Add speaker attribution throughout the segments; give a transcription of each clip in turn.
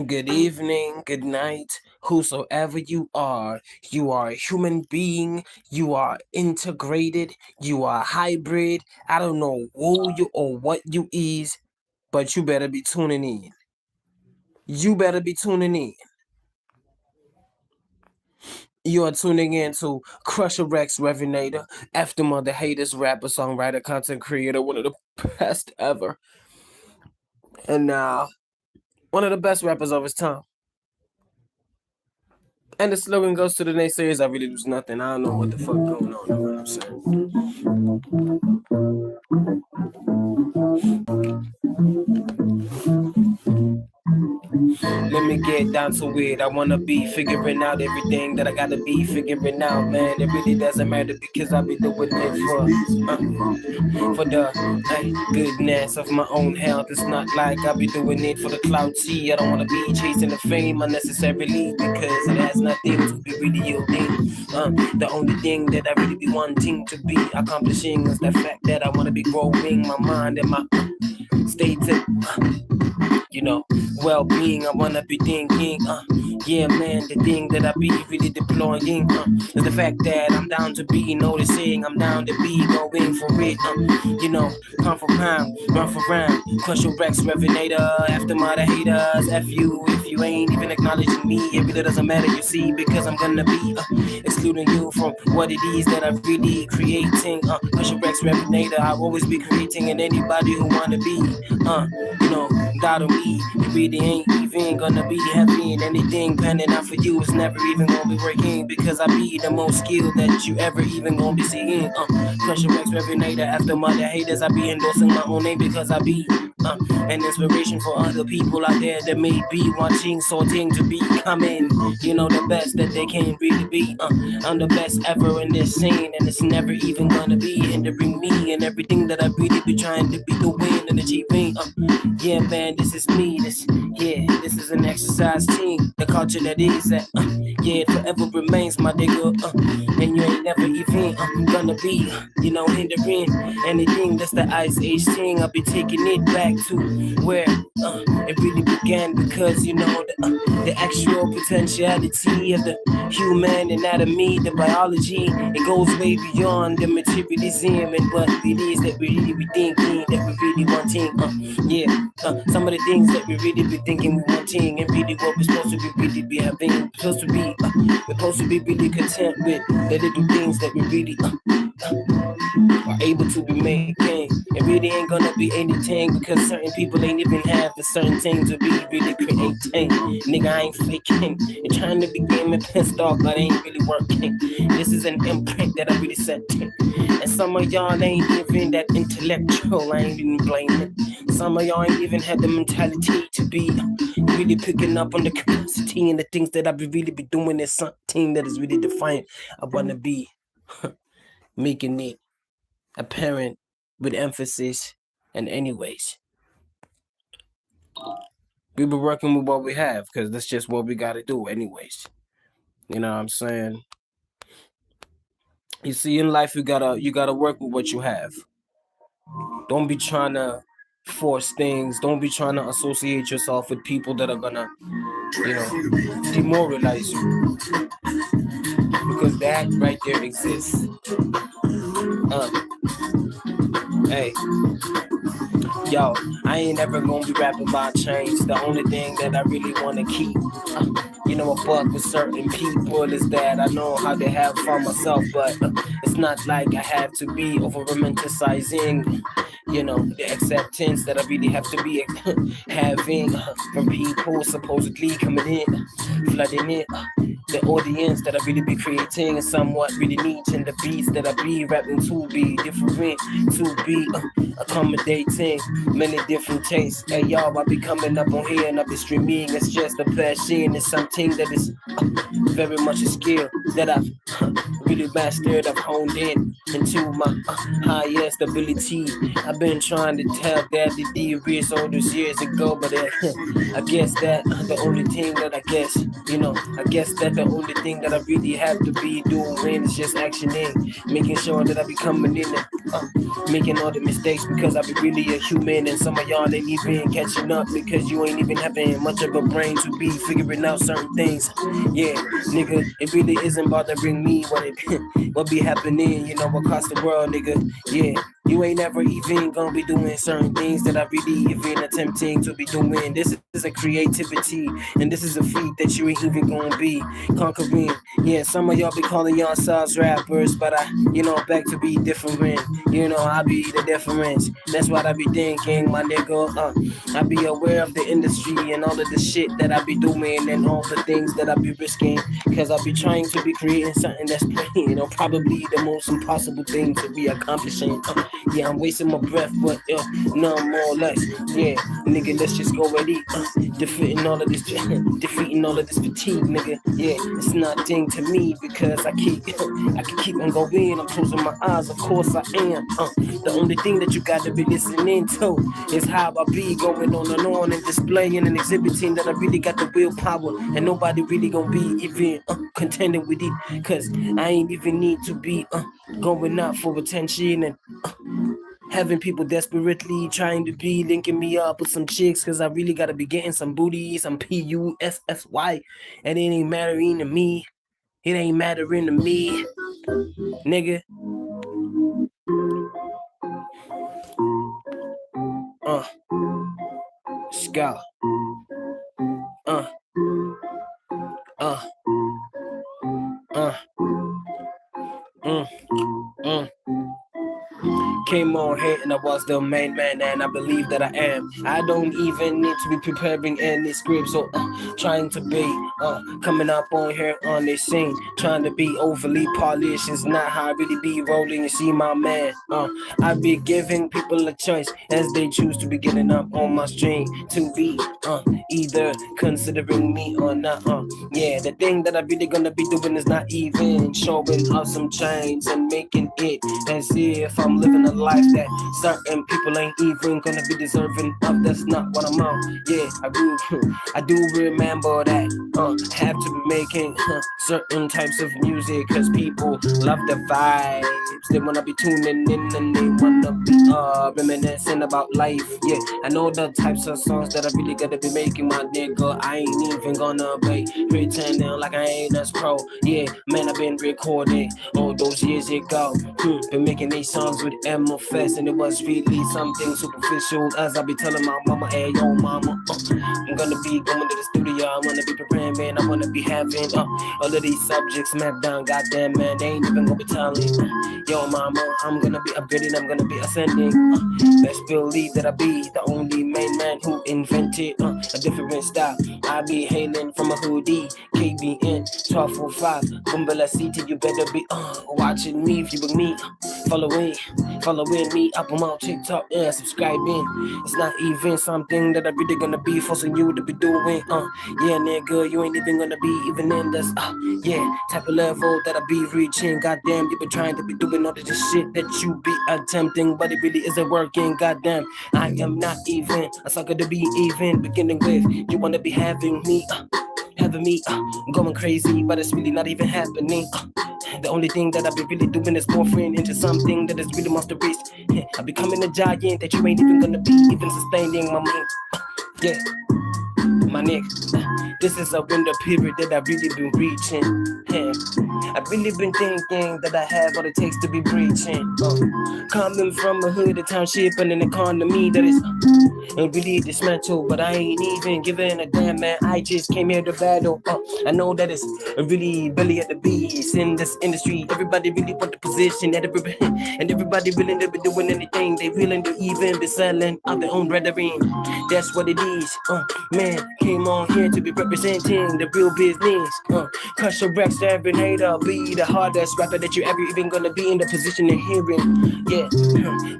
Speaker 1: Good evening, good night, whosoever you are a human being, you are integrated, you are hybrid. I don't know who you or what you is, but you better be tuning in. You better be tuning in. You are tuning in to Crusher Rex Revinator, Aftermother Haters, rapper, songwriter, content creator, one of the best ever. And one of the best rappers of his time. And the slogan goes to the naysayers, I really do nothing. I don't know what the fuck going on, you know what I'm saying? Let me get down to it. I wanna be figuring out everything that I gotta be figuring out, man. It really doesn't matter because I be doing it for the goodness of my own health. It's not like I be doing it for the clout. See, I don't wanna be chasing the fame unnecessarily because it has nothing to be really yielding. The only thing that I really be wanting to be accomplishing is the fact that I wanna be growing my mind and my state well-being. I wanna be thinking, yeah, man, the thing that I be really deploying is the fact that I'm down to be noticing, I'm down to be going for it, come for pound, run for round, crush your Rex Revinator, after my haters, F you if you ain't even acknowledging me, it really doesn't matter, you see, because I'm gonna be excluding you from what it is that I'm really creating, crush your Rex Revinator, I'll always be creating, and anybody who wanna be, doubt on me, you really ain't even gonna be heavy in anything panning out for you. It's never even gonna be working because I be the most skilled that you ever even gonna be seeing. Crush your Rex Revinator, after mother haters, I be endorsing my own name because I be an inspiration for other people out there that may be watching, sorting to becoming, the best that they can really be. I'm the best ever in this scene, and it's never even gonna be hindering me and everything that I really be trying to be doing and achieving. Yeah, man, this is me. This is an exercise team. The culture that is that, it forever remains, my nigga. And you ain't never even gonna be, hindering anything that's the Ice Age thing. I'll be taking it back to where it really began because, the actual potentiality of the human anatomy, the biology, it goes way beyond the materialism and what it is that we really be thinking, that we really wanting. Some of the things that we really be thinking we wanting and really what we're supposed to be really be having, we're supposed to be really content with the little things that we really are able to be making. It really ain't gonna be anything because certain people ain't even have the certain thing to be really creating. Nigga, I ain't faking. You're trying to be gaming pissed off, but it ain't really working. This is an imprint that I really set. And some of y'all ain't even that intellectual, I ain't even blaming. Some of y'all ain't even had the mentality to be really picking up on the capacity and the things that I be really be doing is something that is really defiant. I wanna be making it apparent with emphasis. And anyways, we be working with what we have because that's just what we gotta do anyways. You know what I'm saying? You see, in life you gotta work with what you have. Don't be trying to force things. Don't be trying to associate yourself with people that are gonna, demoralize you. Because that right there exists. Uh, hey, yo, I ain't ever gonna be rapping about change. The only thing that I really wanna keep, a buck with certain people is that I know how to have fun myself, but it's not like I have to be over romanticizing, the acceptance that I really have to be having from people supposedly coming in, flooding in. The audience that I really be creating is somewhat really neat, and the beats that I be rapping to be different, to be accommodating many different tastes. Hey y'all, I be coming up on here and I be streaming. It's just a passion, it's something that is very much a skill that I've really mastered. I've honed in into my highest ability. I've been trying to tell that the D-Riz all those years ago, but I guess that the only thing that I guess that the only thing that I really have to be doing is just actioning, making sure that I be coming in and making all the mistakes because I be really a human, and some of y'all ain't even catching up because you ain't even having much of a brain to be figuring out certain things. Yeah, nigga, it really isn't bothering me what be happening, across the world, nigga. Yeah, you ain't never even gonna be doing certain things that I really even attempting to be doing. This is a creativity, and this is a feat that you ain't even gonna be conquering. Yeah, some of y'all be calling yourselves rappers, but I, back to be different. I be the difference. That's what I be thinking, my nigga. I be aware of the industry and all of the shit that I be doing and all the things that I be risking, cause I be trying to be creating something that's probably the most impossible thing to be accomplishing. Yeah, I'm wasting my breath, but no more or less. Yeah, nigga, let's just go at it. Defeating all of this fatigue, nigga. Yeah, it's nothing to me because I can keep on going. I'm closing my eyes, of course I am. The only thing that you gotta be listening to is how I be going on and displaying and exhibiting that I really got the willpower, and nobody really gonna be even contending with it, cause I ain't even need to be going out for attention and having people desperately trying to be linking me up with some chicks, cause I really gotta be getting some booty, some PUSSY, and it ain't mattering to me. It ain't mattering to me, nigga. Scout. Uh. Uh. Uh. Mm. Mm. Came on here and I was the main man, and I believe that I am. I don't even need to be preparing any scripts or trying to be coming up on here on this scene. Trying to be overly polished is not how I really be rolling. You see, my man, I be giving people a choice as they choose to be getting up on my stream to be either considering me or not. Yeah, the thing that I really gonna be doing is not even showing off some chains and making it as if I'm living a life that certain people ain't even gonna be deserving of. That's not what I'm on. Yeah, I do remember that have to be making certain types of music, cause people love the vibes. They wanna be tuning in and they wanna be reminiscing about life. Yeah, I know the types of songs that I really gotta be making, my nigga. I ain't even gonna be pretending like I ain't as pro. Yeah, man, I've been recording all those years ago. Been making these songs with MFS, and it was really something superficial. As I be telling my mama, hey yo mama, I'm gonna be going to the studio. I wanna be preparing, man. I wanna be having all of these subjects mapped down. Goddamn, man, they ain't even gonna be telling. Yo, mama, I'm gonna be upgrading. I'm gonna be ascending. Best believe that I be the only main man who invented a different style. I be hailing from a hoodie, KBN 1245. Bumbala City, you better be watching me if you with me. Following me up on my TikTok, yeah, subscribing. It's not even something that I really gonna be forcing you to be doing. Yeah, nigga, you ain't even gonna be even in this. Yeah, type of level that I be reaching. Goddamn, you been trying to be doing all of this shit that you be attempting, but it really isn't working. Goddamn, I am not even a sucker to be even. Beginning with, you wanna be having me going crazy, but it's really not even happening. The only thing that I be really doing is morphing into something that is really monster beast. I'm becoming a giant that you ain't even gonna be even sustaining, my man. Yeah, my nigga. This is a winter period that I really been reaching. I've really been thinking that I have what it takes to be breaching. Coming from a hood, a township, and an economy that is really dismantled, but I ain't even giving a damn, man. I just came here to battle. I know that it's really belly at the beast in this industry. Everybody really want the position, and everybody willing to be doing anything. They willing to even be selling out their own brethren. That's what it is. Man, came on here to be representing the real business. Crush your Rex, every hater, be the hardest rapper that you ever even gonna be in the position of hearing. Yeah,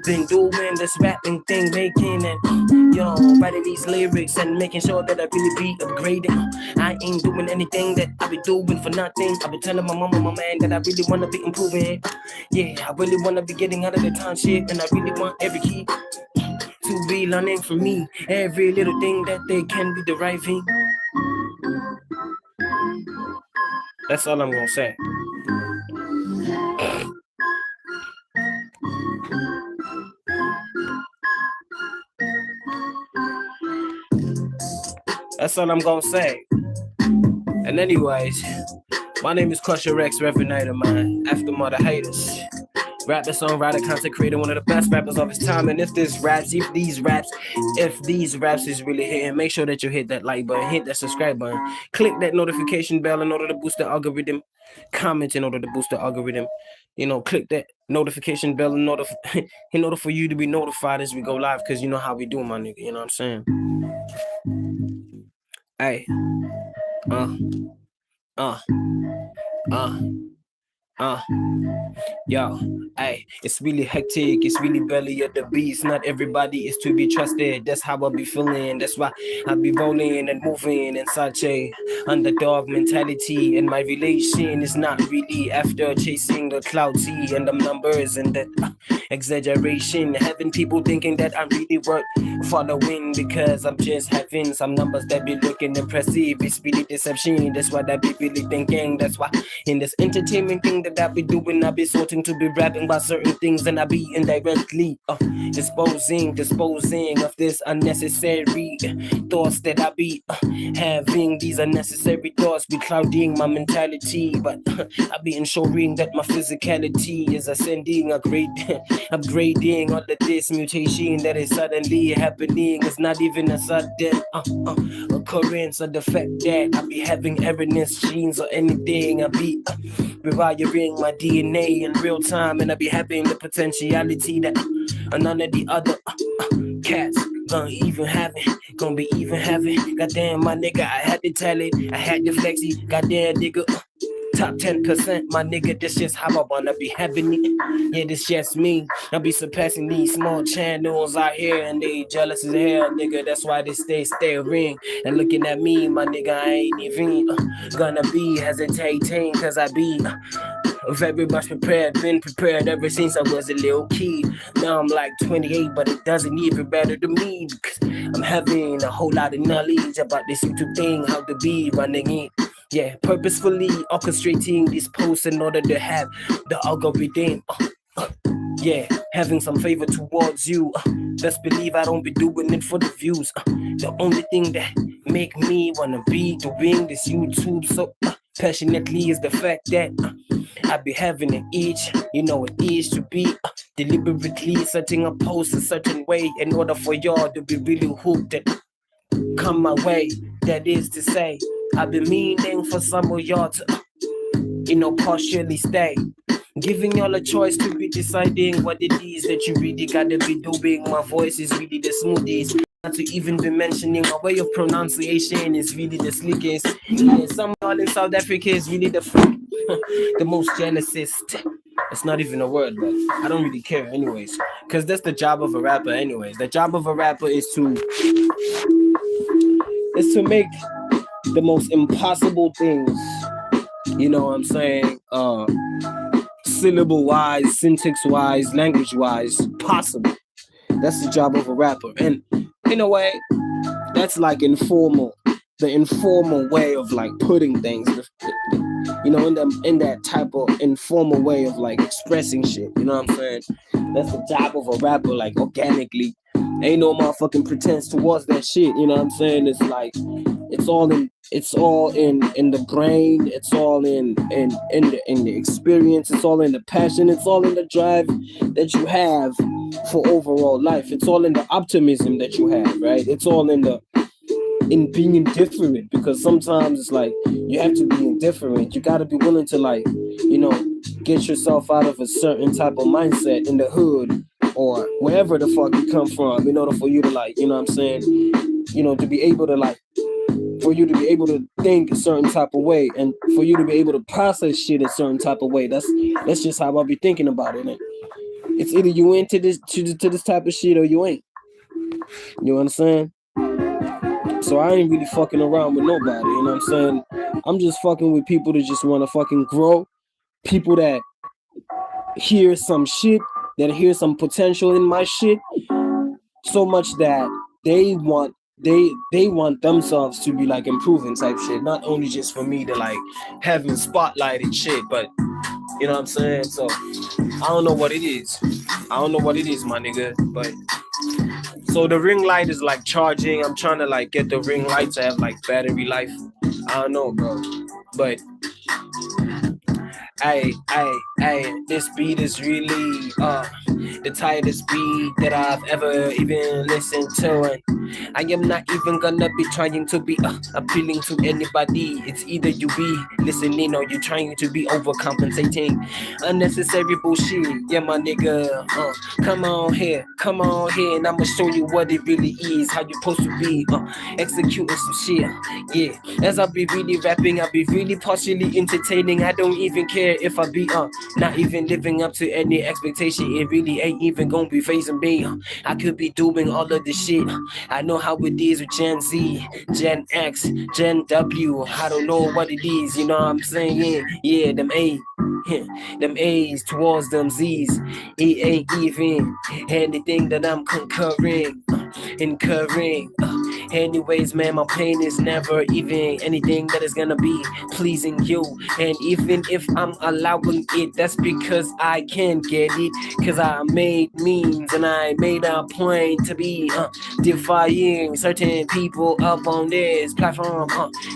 Speaker 1: been doing this rapping thing, making it. Writing these lyrics and making sure that I really be upgrading. I ain't doing anything that I be doing for nothing. I be telling my mama, my man, that I really wanna be improving. Yeah, I really wanna be getting out of the township, and I really want every key to be learning from me. Every little thing that they can be deriving. That's all I'm gonna say. That's all I'm gonna say. And anyways, my name is Crusher Rex, Reverend Night of Mine. After all the haters. Rapper, songwriter, content creator, one of the best rappers of his time. And if these raps is really hitting, make sure that you hit that like button, hit that subscribe button, click that notification bell in order to boost the algorithm, comment in order to boost the algorithm. Click that notification bell in order for you to be notified as we go live, because you know how we do, my nigga. You know what I'm saying? Hey, yo, hey, it's really hectic, it's really belly at the beast. Not everybody is to be trusted. That's how I be feeling. That's why I be rolling and moving in such a underdog mentality. And my relation is not really after chasing the cloudy and the numbers and that exaggeration. Having people thinking that I'm really worth following because I'm just having some numbers that be looking impressive. It's really deception. That's what I be really thinking. That's why in this entertainment thing that I be doing, I be sorting to be rapping about certain things, and I be indirectly disposing of this unnecessary thoughts that I be having. These unnecessary thoughts be clouding my mentality, but I be ensuring that my physicality is ascending, upgrading. All of this mutation that is suddenly happening. It's not even a sudden occurrence of the fact that I be having erroneous genes or anything. I be rewiring my DNA in real time, and I be having the potentiality that none of the other cats gonna be even having. Goddamn, my nigga, I had to tell it, I had to flex it. Goddamn, nigga, top 10%, my nigga, this just how I wanna be having it. Yeah, this just me. I be surpassing these small channels out here, and they jealous as hell, nigga. That's why they stay staring and looking at me, my nigga. I ain't even gonna be hesitating, cause I be very much prepared, been prepared ever since I was a little kid. Now I'm like 28, but it doesn't even matter to me, because I'm having a whole lot of knowledge about this YouTube thing, how to be running it. Yeah, purposefully orchestrating these posts in order to have the algorithm. Yeah, having some favor towards you. Best believe I don't be doing it for the views. The only thing that make me wanna be doing this YouTube so passionately is the fact that I be having an itch, it is to be deliberately setting a post a certain way in order for y'all to be really hooked. come my way. That is to say, I've been meaning for some of y'all to, partially stay. Giving y'all a choice to be deciding what it is that you really gotta be doing. My voice is really the smoothest. Not to even be mentioning my way of pronunciation is really the slickest. Yeah, some y'all in South Africa is really the most jealousest. It's not even a word, but I don't really care anyways. Because that's the job of a rapper anyways. The job of a rapper is to make the most impossible things, you know what I'm saying, syllable wise, syntax wise, language wise, possible. That's the job of a rapper. And in a way, that's like the informal way of like putting things, in that type of informal way of like expressing shit. You know what I'm saying? That's the job of a rapper, like organically. Ain't no motherfucking pretense towards that shit. You know what I'm saying? It's like it's all in the brain. It's all in the experience. It's all in the passion. It's all in the drive that you have for overall life. It's all in the optimism that you have, right? It's all in being indifferent, because sometimes it's like you have to be indifferent. You got to be willing to like, get yourself out of a certain type of mindset in the hood or wherever the fuck you come from in order for you to like, you know what I'm saying, to be able to like, for you to be able to think a certain type of way and for you to be able to process shit a certain type of way. That's just how I'll be thinking about it. And it's either you into this to this type of shit or you ain't. You understand? So I ain't really fucking around with nobody, you know what I'm saying? I'm just fucking with people that just want to fucking grow, people that hear some shit, that hear some potential in my shit, so much that they want themselves to be like improving type shit, not only just for me to like having spotlighted shit, but you know what I'm saying? So I don't know what it is. My nigga, but so the ring light is like charging. I'm trying to like get the ring light to have like battery life. I don't know, bro. But hey, this beat is really the tightest beat that I've ever even listened to. And I am not even gonna be trying to be appealing to anybody. It's either you be listening or you trying to be overcompensating. Unnecessary bullshit, yeah, my nigga. Come on here, and I'ma show you what it really is, how you supposed to be executing some shit. Yeah, as I be really rapping, I be really partially entertaining. I don't even care if I be not even living up to any expectation. It really ain't even gonna be facing me. I could be doing all of this shit. I know how it is with Gen Z, Gen X, Gen W. I don't know what it is, you know what I'm saying? Yeah, them A's towards them Z's. It ain't even anything that I'm incurring. Anyways, man, my pain is never even anything that is gonna be pleasing you. And even if I'm allowing it, that's because I can't get it. Cause I made memes and I made a point to be defying certain people up on this platform.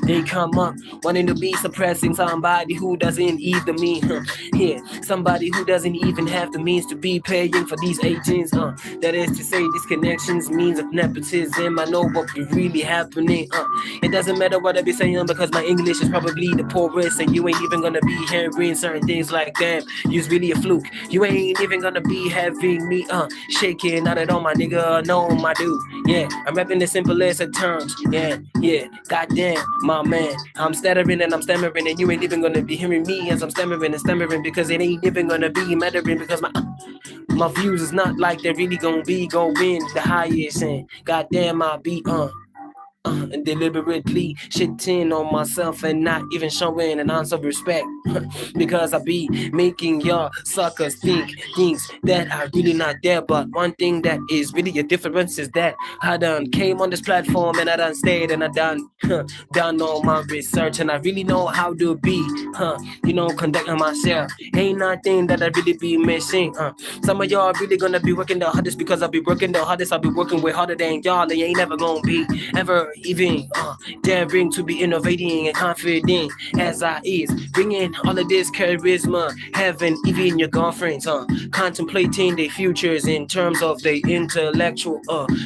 Speaker 1: They come up wanting to be suppressing somebody who doesn't even mean yeah, somebody who doesn't even have the means to be paying for these agents. That is to say, these connections means of nepotism. I know what be really happening. It doesn't matter what I be saying because my English is probably the poorest, and you ain't even gonna be hearing certain things like that. You's really a fluke. You ain't even gonna be having me shaking. Not at all, my nigga. No, my dude. Yeah, I'm rapping the simplest of terms. Yeah. Goddamn, my man. I'm stuttering and I'm stammering, and you ain't even gonna be hearing me as I'm stammering because it ain't even gonna be mattering because my views is not like they're really gonna be going the highest. And goddamn, I be and deliberately shitting on myself and not even showing an ounce of respect because I be making y'all suckers think things that are really not there. But one thing that is really a difference is that I done came on this platform and I done stayed and I done all my research, and I really know how to be conducting myself. Ain't nothing that I really be missing. Some of y'all really gonna be working the hardest because I be working the hardest. I be working way harder than y'all. They ain't never gonna be ever even daring to be innovating and confident as I is, bringing all of this charisma, having even your girlfriends contemplating their futures in terms of their intellectual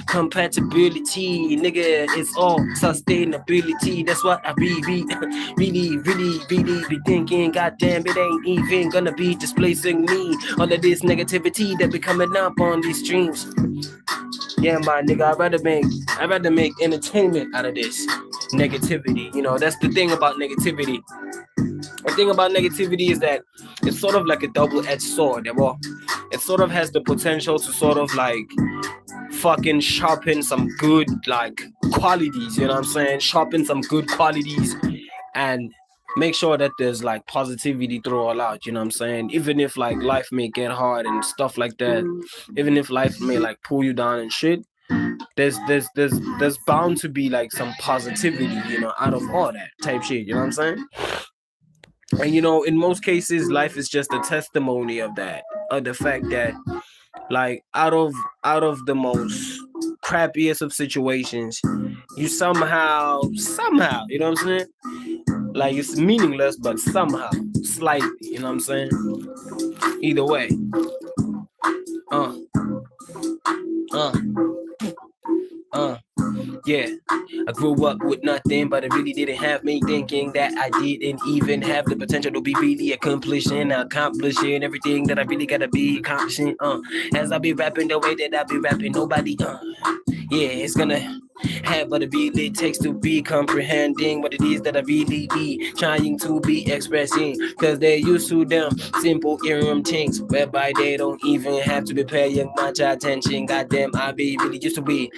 Speaker 1: compatibility. Nigga, it's all sustainability. That's what I really be thinking. Goddamn, it ain't even gonna be displacing me. All of this negativity that be coming up on these streams. Yeah, my nigga, I'd rather make entertainment out of this negativity. You know, that's the thing about negativity. The thing about negativity is that it's sort of like a double-edged sword. Well, it sort of has the potential to sort of like fucking sharpen some good like qualities. You know what I'm saying? Sharpen some good qualities and make sure that there's like positivity through all out. You know what I'm saying? Even if like life may get hard and stuff like that, even if life may like pull you down and shit, there's bound to be like some positivity, you know, out of all that type shit. You know what I'm saying? And you know, in most cases, life is just a testimony of that, of the fact that like out of the most crappiest of situations, you somehow, you know what I'm saying? Like it's meaningless, but somehow, slightly, you know what I'm saying? Either way. Yeah, I grew up with nothing, but it really didn't have me thinking that I didn't even have the potential to be really accomplishing everything that I really gotta be accomplishing. As I be rapping the way that I be rapping, nobody, yeah, it's gonna have what it really takes to be comprehending what it is that I really be trying to be expressing. Cause they're used to them simple things whereby they don't even have to be paying much attention. Goddamn, I be really used to be.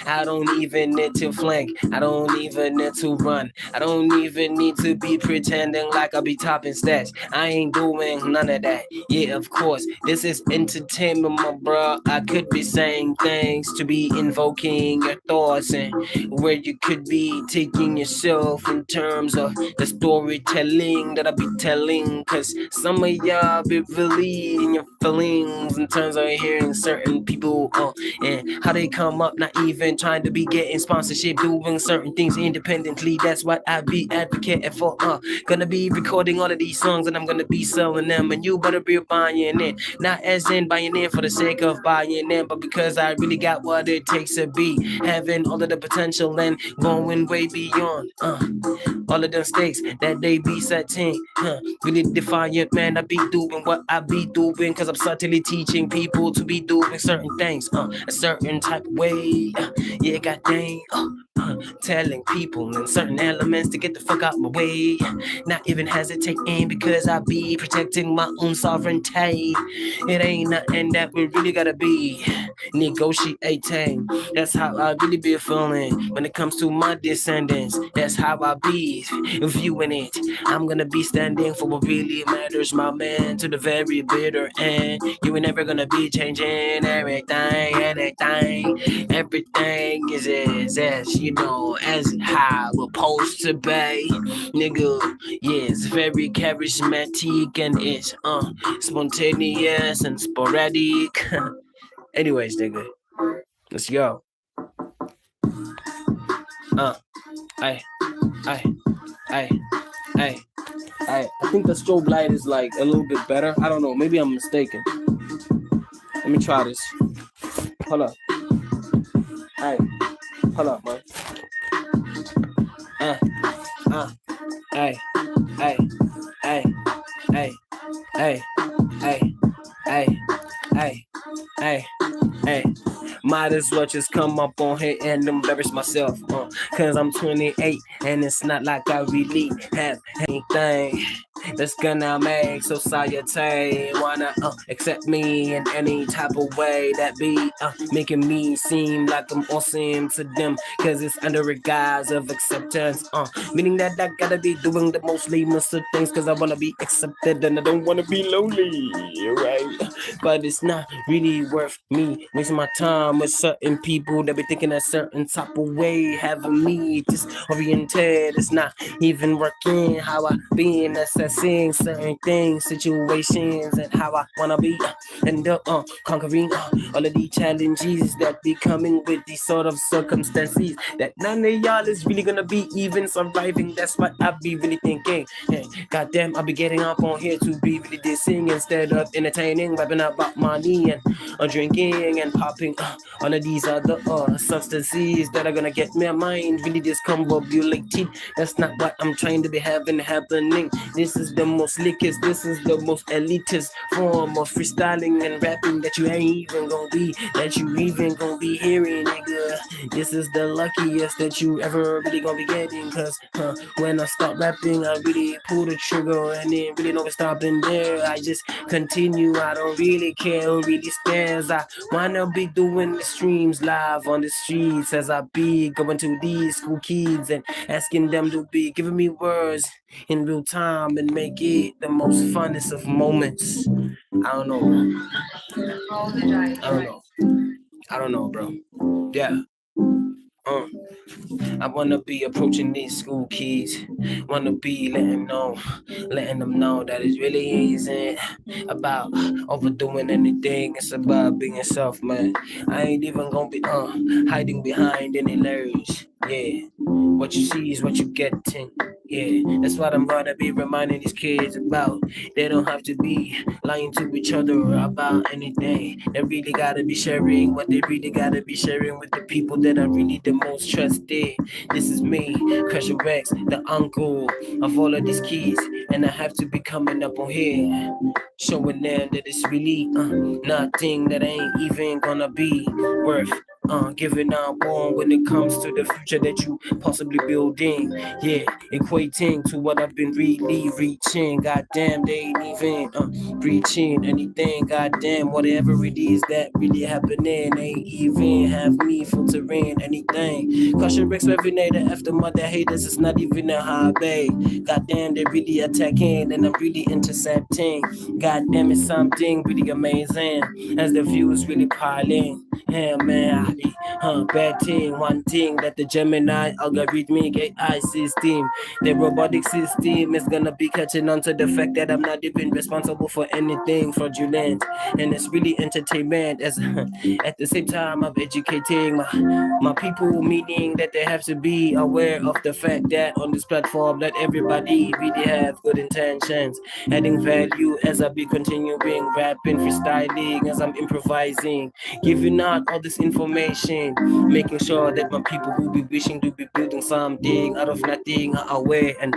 Speaker 1: I don't even need to flank. I don't even need to run. I don't even need to be pretending like I be topping stats. I ain't doing none of that. Yeah, of course, this is entertainment, my bro. I could be saying things to be invoking your thoughts and where you could be taking yourself in terms of the storytelling that I be telling. Cause some of y'all be really in your feelings in terms of hearing certain people and how they come up, not even trying to be getting sponsorship, doing certain things independently. That's what I be advocating for. Gonna be recording all of these songs and I'm gonna be selling them, and you better be buying in. Not as in buying in for the sake of buying in, but because I really got what it takes to be having all of the potential and going way beyond all of them stakes that they be setting. Really defiant, man. I be doing what I be doing, cause I'm subtly teaching people to be doing certain things a certain type of way. Yeah, goddamn. Telling people in certain elements to get the fuck out my way. Not even hesitating because I be protecting my own sovereignty. It ain't nothing that we really gotta be negotiating. That's how I really be feeling when it comes to my descendants. That's how I be viewing it. I'm gonna be standing for what really matters, my man, to the very bitter end. You ain't never gonna be changing everything. Everything is as you know, as how we're supposed to be, nigga. Yeah, it's very charismatic and it's spontaneous and sporadic. Anyways, nigga, let's go. I think the strobe light is like a little bit better. I don't know. Maybe I'm mistaken. Let me try this. Hold up. Hold up, man. Might as well just come up on here and embarrass myself, cause I'm 28 and it's not like I really have anything that's gonna make society wanna accept me in any type of way that be making me seem like I'm awesome to them, cause it's under a guise of acceptance, meaning that I gotta be doing the most lamest of things cause I wanna be accepted and I don't wanna be lonely, right? But it's not really worth me wasting my time with certain people that be thinking a certain type of way, having me disoriented. It's not even working how I be in a assessing certain things, situations, and how I wanna be, and conquering all of these challenges that be coming with these sort of circumstances that none of y'all is really gonna be even surviving. That's what I be really thinking. Hey, goddamn, I be getting up on here to be really dissing instead of entertaining, rapping about money and drinking and popping all of these other substances that are gonna get my mind really discombobulated. That's not what I'm trying to be having happening. This is the most slickest, this is the most elitist form of freestyling and rapping that you ain't even gonna be, that you even gonna be hearing, nigga. This is the luckiest that you ever really gonna be getting, cause when I start rapping, I really pull the trigger and then really no stopping there. I just continue, I don't really care who really stares. I wanna be doing the streams live on the streets as I be going to these school kids and asking them to be giving me words in real time and make it the most funnest of moments. I don't know, bro. I don't know. I don't know, bro. Yeah. Uh. I wanna be approaching these school kids. Wanna be letting them know that it really isn't about overdoing anything. It's about being yourself, man. I ain't even gonna be hiding behind any layers. Yeah, what you see is what you getting. Yeah, that's what I'm gonna be reminding these kids about. They don't have to be lying to each other about anything. They really gotta be sharing what they really gotta be sharing with the people that are really the most trusted. This is me, Crusher Rex, the uncle of all of these kids, and I have to be coming up on here, showing them that it's really nothing that ain't even gonna be worth giving up on when it comes to the future that you possibly building. Yeah, equating to what I've been really reaching. Goddamn, they ain't even reaching anything. Goddamn, whatever it is that really happening, they ain't even have me filtering anything. Caution Rex Revinator after mother haters, it's not even a hobby. Goddamn, they really attacking and I'm really intercepting. Goddamn, it's something really amazing as the views really piling. Yeah, man, bad thing, one thing that the Gemini algorithmic AI system, the robotic system is gonna be catching on to the fact that I'm not even responsible for anything fraudulent, and it's really entertainment as at the same time I'm educating my people, meaning that they have to be aware of the fact that on this platform that everybody really have good intentions, adding value as I be continuing rapping, freestyling as I'm improvising, giving out all this information, making sure that my people who be wishing to be building something out of nothing are aware and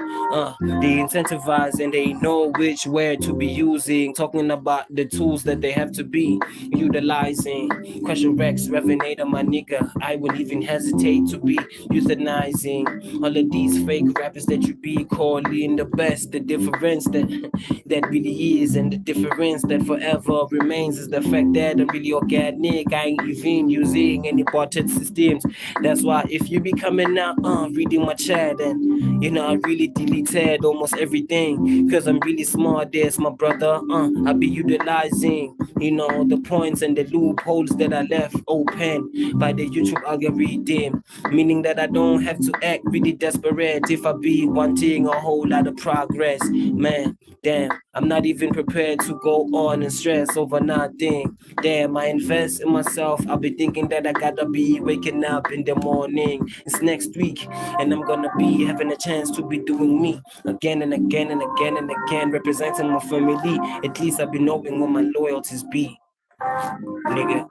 Speaker 1: they incentivize and they know which way to be using, talking about the tools that they have to be utilizing. Question Rex, Revenator, my nigga, I wouldn't even hesitate to be euthanizing all of these fake rappers that you be calling the best. The difference that really is and the difference that forever remains is the fact that I'm really organic. I ain't even using any botted systems. That's why if you be coming out reading my chat and I really deleted almost everything cause I'm really smart. There's my brother. I be utilizing the points and the loopholes that I left open by the YouTube algorithm, meaning that I don't have to act really desperate if I be wanting a whole lot of progress. Man, damn, I'm not even prepared to go on and stress over nothing. Damn, I invest in myself. I'll be thinking that I gotta be waking up in the morning. It's next week, and I'm gonna be having a chance to be doing me again and again and again and again, representing my family. At least I'll be knowing what my loyalties be. Nigga,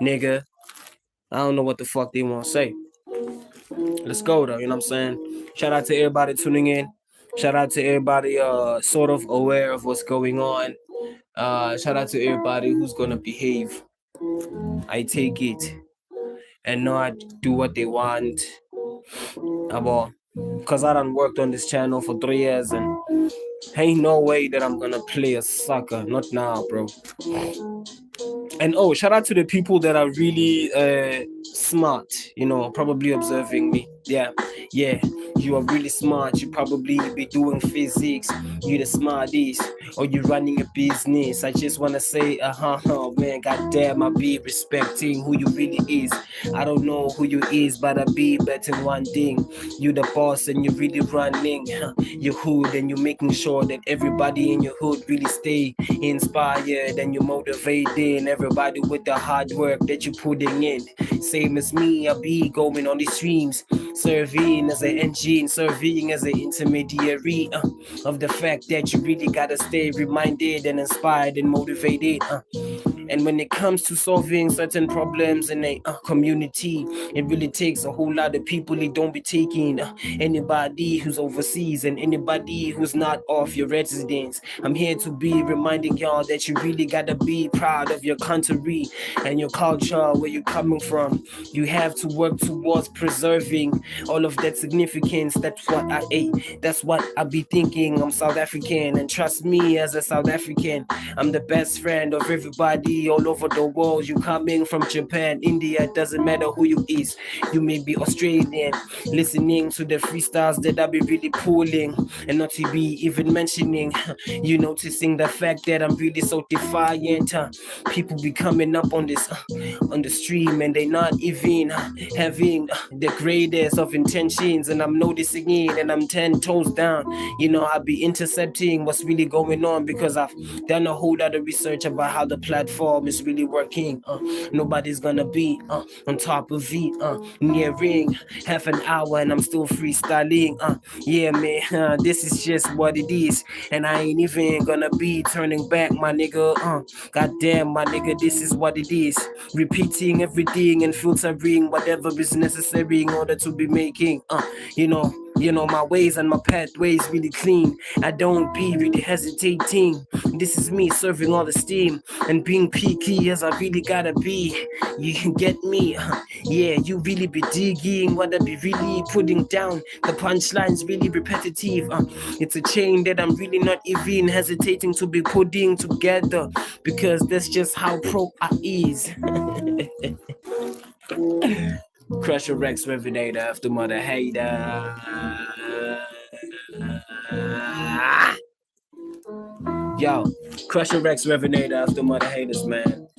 Speaker 1: nigga, I don't know what the fuck they want to say. Let's go though, you know what I'm saying? Shout out to everybody tuning in. Shout out to everybody sort of aware of what's going on. Shout out to everybody who's gonna behave. I take it and not do what they want. About because I done worked on this channel for 3 years and ain't no way that I'm gonna play a sucker. Not now, bro. And shout out to the people that are really smart, probably observing me. Yeah, yeah, you are really smart. You probably be doing physics. You the smarties, or you running a business. I just wanna say, oh man, goddamn, I be respecting who you really is. I don't know who you is, but I be betting one thing. You the boss and you really running your hood, and you making sure that everybody in your hood really stay inspired, and you motivating everybody with the hard work that you putting in. Same as me, I be going on these streams, serving as an engine, serving as an intermediary of the fact that you really gotta stay reminded and inspired and motivated. And when it comes to solving certain problems in a community, it really takes a whole lot of people. It don't be taking anybody who's overseas and anybody who's not of your residence. I'm here to be reminding y'all that you really gotta be proud of your country and your culture, where you're coming from. You have to work towards preserving all of that significance. That's what I be thinking. I'm South African, and trust me, as a South African, I'm the best friend of everybody all over the world. You coming from Japan, India, it doesn't matter who you is. You may be Australian, listening to the freestyles that I be really pulling, and not to be even mentioning. You noticing the fact that I'm really so defiant. People be coming up on this on the stream, and they not even having the greatest of intentions, and I'm noticing it, and I'm 10 toes down. I be intercepting what's really going on, because I've done a whole lot of research about how the platform is really working. Nobody's gonna be on top of it. Nearing half an hour, and I'm still freestyling. Yeah, man, this is just what it is, and I ain't even gonna be turning back, my nigga. Goddamn, my nigga, this is what it is. Repeating everything and filtering whatever is necessary in order to be making, my ways and my pathways really clean. I don't be really hesitating. This is me serving all the steam and being peaky as I really gotta be. You can get me? Yeah, you really be digging what I be really putting down. The punchline's really repetitive. It's a chain that I'm really not even hesitating to be putting together, because that's just how pro I is. Crush your Rex Revenator after mother hater. Yo, Crush your Rex Revenator after mother haters, man.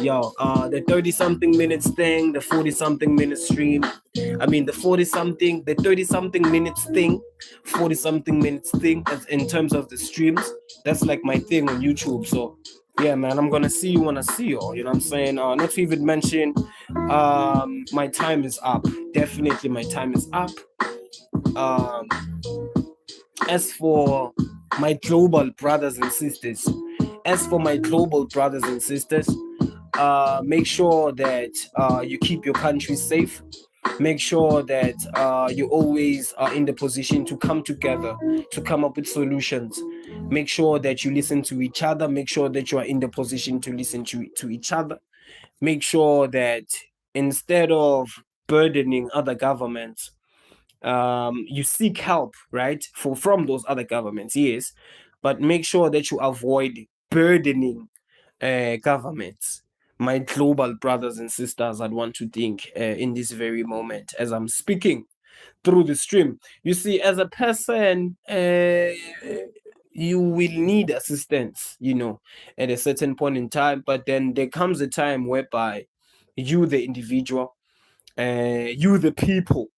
Speaker 1: Yo, the 30 something minutes thing, the 40 something minute stream. I mean, the 30 something minutes thing, 40 something minutes thing, as in terms of the streams. That's like my thing on YouTube. So, yeah, man, I'm gonna see you when I see you. You know what I'm saying? Not to even mention, my time is up. Definitely, my time is up. Um, as for my global brothers and sisters, make sure that you keep your country safe. Make sure that you always are in the position to come together, to come up with solutions. Make sure that you listen to each other. Make sure that you are in the position to listen to each other. Make sure that instead of burdening other governments, you seek help, right, from those other governments, yes, but make sure that you avoid burdening governments. My global brothers and sisters, I'd want to think in this very moment as I'm speaking through the stream. You see, as a person, you will need assistance, at a certain point in time, but then there comes a time whereby you, the individual, you, the people,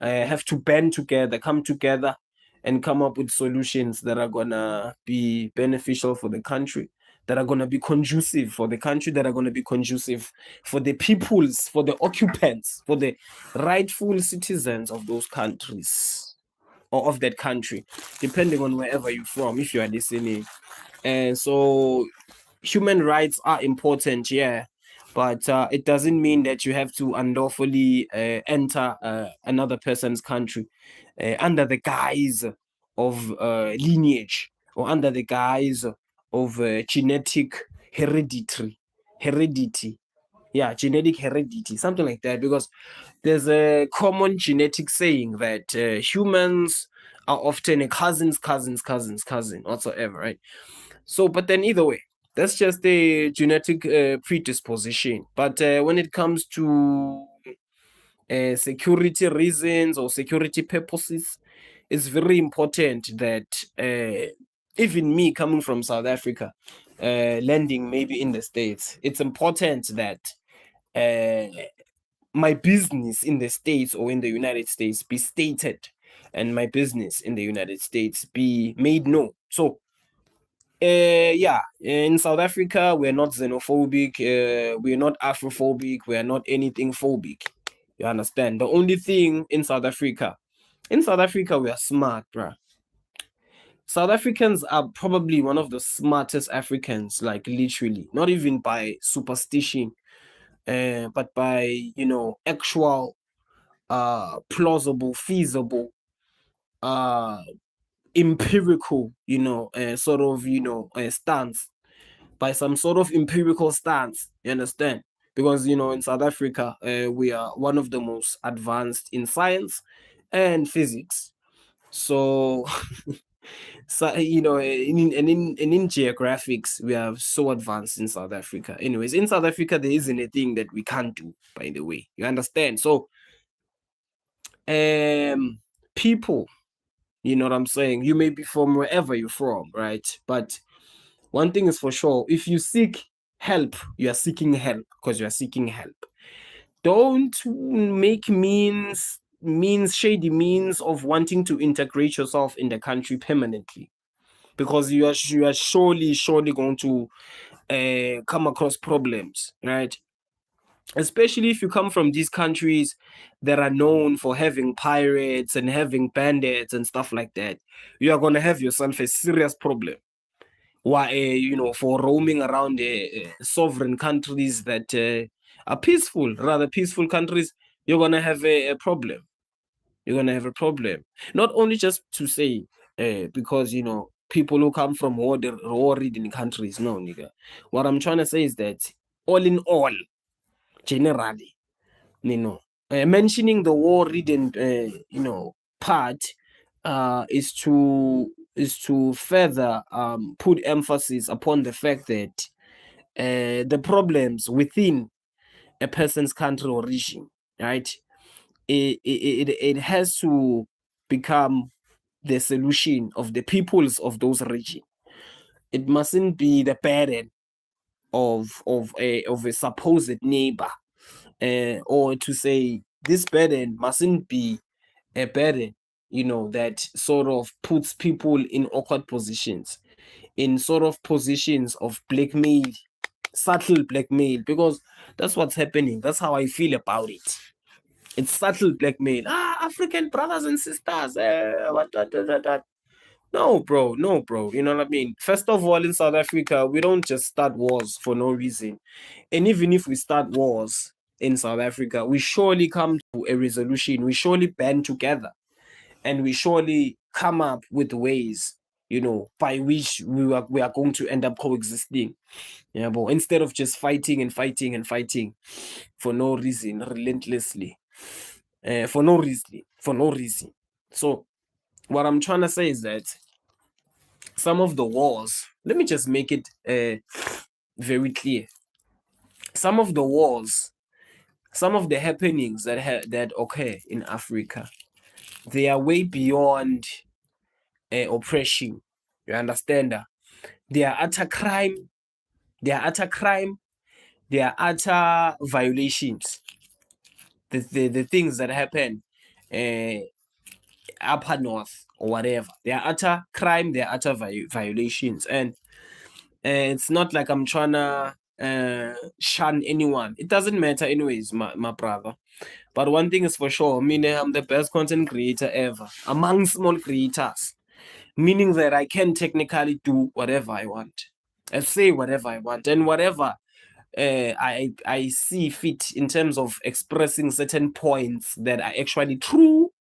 Speaker 1: have to band together, come together, and come up with solutions that are gonna be beneficial for the country, that are gonna be conducive for the country, that are gonna be conducive for the peoples, for the occupants, for the rightful citizens of those countries, or of that country, depending on wherever you're from, if you are listening. And so human rights are important, yeah, but it doesn't mean that you have to unlawfully enter another person's country under the guise of lineage, or under the guise of genetic heredity. Yeah, genetic heredity, something like that, because there's a common genetic saying that humans are often a cousin whatsoever, right? So, but then either way, that's just a genetic predisposition. But when it comes to security reasons or security purposes, it's very important that even me coming from South Africa, landing maybe in the States, it's important that my business in the States or in the United States be stated and my business in the United States be made known. So, yeah, in South Africa, we're not xenophobic, we're not Afrophobic, we're not anything phobic. You understand? The only thing in South Africa, we are smart, bruh. South Africans are probably one of the smartest Africans, like literally, not even by superstition, but by, actual, plausible, feasible, uh, empirical, sort of, stance, by some sort of empirical stance. You understand? Because, in South Africa, we are one of the most advanced in science and physics. So, so and in geographics, we are so advanced in South Africa. Anyways, in South Africa, there isn't a thing that we can't do, by the way. You understand? So, people, you know what I'm saying? You may be from wherever you're from, right? But one thing is for sure, if you seek help, you are seeking help because you are seeking help. Don't make shady means of wanting to integrate yourself in the country permanently, because you are surely going to come across problems, right? Especially if you come from these countries that are known for having pirates and having bandits and stuff like that. You are going to have yourself a serious problem. Why, for roaming around sovereign countries that are peaceful, rather peaceful countries, you're going to have a problem. You're going to have a problem. Not only just to say, because, people who come from war-ridden countries, no, nigga. What I'm trying to say is that, all in all, generally, mentioning the war-ridden, part is to further put emphasis upon the fact that the problems within a person's country or region, right? It has to become the solution of the peoples of those regions. It mustn't be the burden of a supposed neighbor, or to say this burden mustn't be a burden, that sort of puts people in awkward positions, in sort of positions of blackmail, subtle blackmail, because that's what's happening. That's how I feel about it. It's subtle blackmail. African brothers and sisters. What. No, bro. No, bro. You know what I mean? First of all, in South Africa, we don't just start wars for no reason. And even if we start wars in South Africa, we surely come to a resolution. We surely band together and we surely come up with ways, by which we are going to end up coexisting. Yeah, but instead of just fighting and fighting and fighting for no reason, relentlessly, for no reason. So, what I'm trying to say is that some of the wars, let me just make it very clear. Some of the wars, some of the happenings that occur in Africa, they are way beyond oppression. You understand that? They are utter crime. They are utter crime. They are utter violations. The things that happen uh, upper north or whatever. They are utter crime. They are utter violations. And it's not like I'm trying to shun anyone. It doesn't matter anyways, my brother. But one thing is for sure, meaning I'm the best content creator ever among small creators. Meaning that I can technically do whatever I want. I say whatever I want, and whatever I see fit in terms of expressing certain points that are actually true.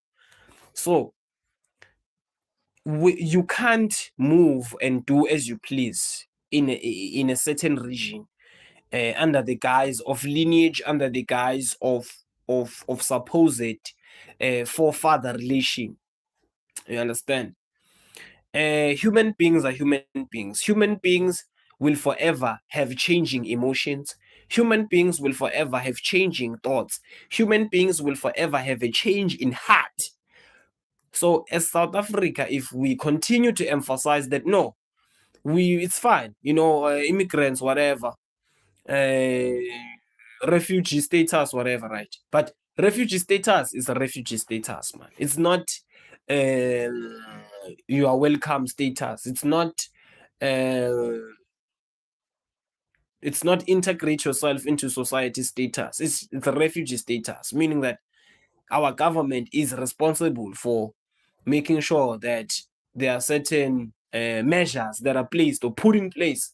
Speaker 1: So you can't move and do as you please in a certain region, under the guise of lineage, under the guise of supposed forefather relation. You understand? Human beings are human beings. Human beings will forever have changing emotions. Human beings will forever have changing thoughts. Human beings will forever have a change in heart. So as South Africa, if we continue to emphasize that, no, it's fine, immigrants, whatever, refugee status, whatever, right? But refugee status is a refugee status, man. It's not you are welcome status. Uh, it's not integrate yourself into society status. It's a refugee status, meaning that our government is responsible for making sure that there are certain measures that are placed or put in place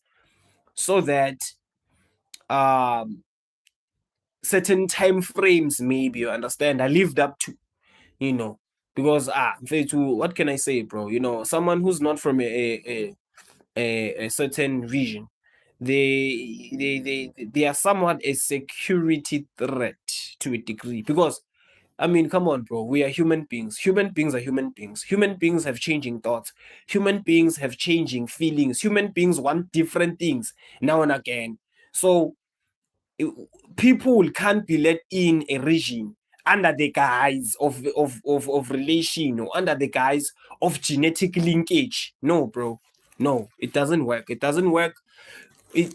Speaker 1: so that um, certain time frames, maybe, you understand, are lived up to, you know, because what can I say, bro? Someone who's not from a certain region, they are somewhat a security threat to a degree, because I mean, come on, bro. We are human beings. Human beings are human beings. Human beings have changing thoughts. Human beings have changing feelings. Human beings want different things now and again. So people can't be let in a regime under the guise of relation, or under the guise of genetic linkage. No, bro. No, it doesn't work. It doesn't work.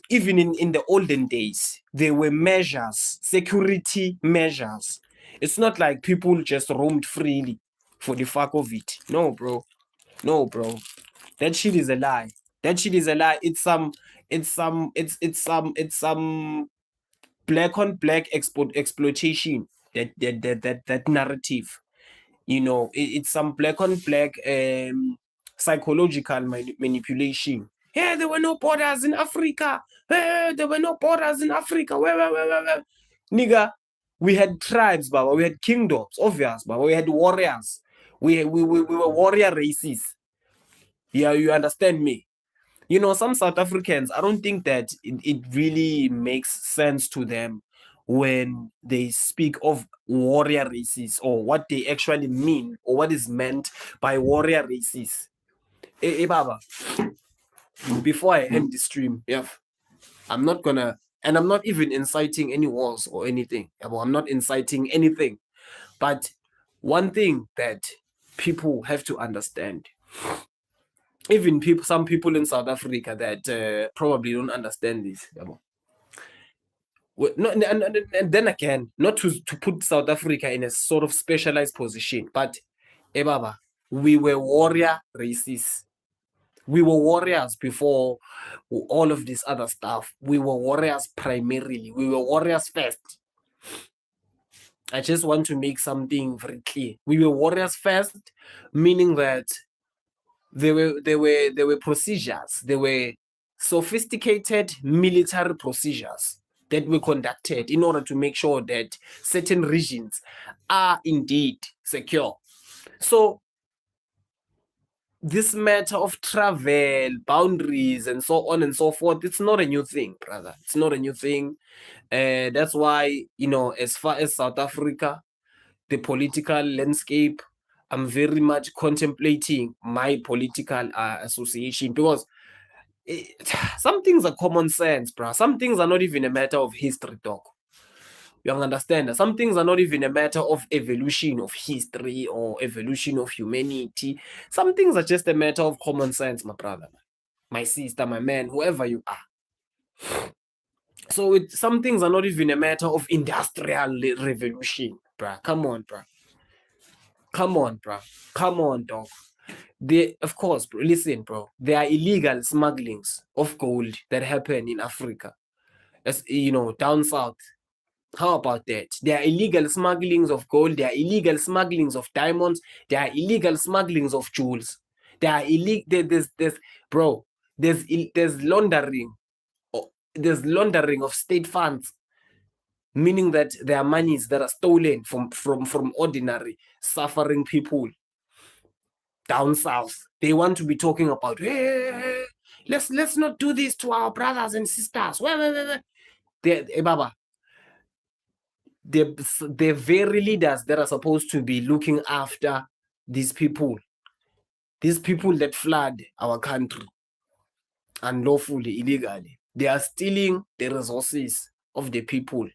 Speaker 1: Even in the olden days, there were measures, security measures. It's not like people just roamed freely for the fuck of it. No, bro. No, bro. That shit is a lie. That shit is a lie. It's some black on black exploitation. That narrative. It's some black on black psychological manipulation. Yeah, there were no borders in Africa. There were no borders in Africa. Where. Nigga, we had tribes, Baba. We had kingdoms, obvious, Baba. We had warriors. We were warrior races. Yeah, you understand me? Some South Africans, I don't think that it really makes sense to them when they speak of warrior races, or what they actually mean, or what is meant by warrior races. Baba, before I end the stream, yeah, I'm not even inciting any wars or anything. I'm not inciting anything. But one thing that people have to understand, even some people in South Africa that probably don't understand this. No, and then again, not to put South Africa in a sort of specialized position, but Baba, we were warrior races. We were warriors before all of this other stuff. We were warriors primarily. We were warriors first. I just want to make something very clear. We were warriors first, meaning that there were procedures. There were sophisticated military procedures that were conducted in order to make sure that certain regions are indeed secure. So this matter of travel, boundaries, and so on and so forth, it's not a new thing, brother. It's not a new thing. That's why, as far as South Africa, the political landscape, I'm very much contemplating my political association, because some things are common sense, bro. Some things are not even a matter of history, dog. You understand? Some things are not even a matter of evolution of history or evolution of humanity. Some things are just a matter of common sense, my brother, my sister, my man, whoever you are. So some things are not even a matter of industrial revolution, bruh. Come on, bruh. Come on, bruh. Come on, dog. Of course, bro. Listen, bro. There are illegal smugglings of gold that happen in Africa, as down south. How about that? There are illegal smugglings of gold. There are illegal smugglings of diamonds. There are illegal smugglings of jewels. There are illegal. Bro. There's laundering. There's laundering of state funds, meaning that there are monies that are stolen from ordinary suffering people down south. They want to be talking about, hey, let's not do this to our brothers and sisters. Baba, the very leaders that are supposed to be looking after these people that flood our country unlawfully, illegally, they are stealing the resources of the people.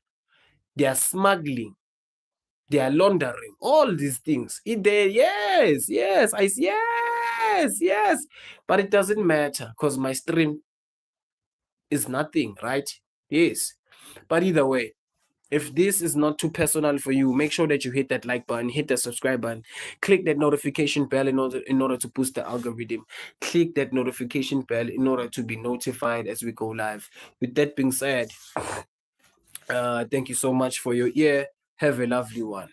Speaker 1: They are smuggling, they are laundering, all these things. Yes. But it doesn't matter because my stream is nothing, right? Yes. But either way, if this is not too personal for you, make sure that you hit that like button, hit the subscribe button, click that notification bell in order to boost the algorithm. Click that notification bell in order to be notified as we go live. With that being said, thank you so much for your ear. Have a lovely one.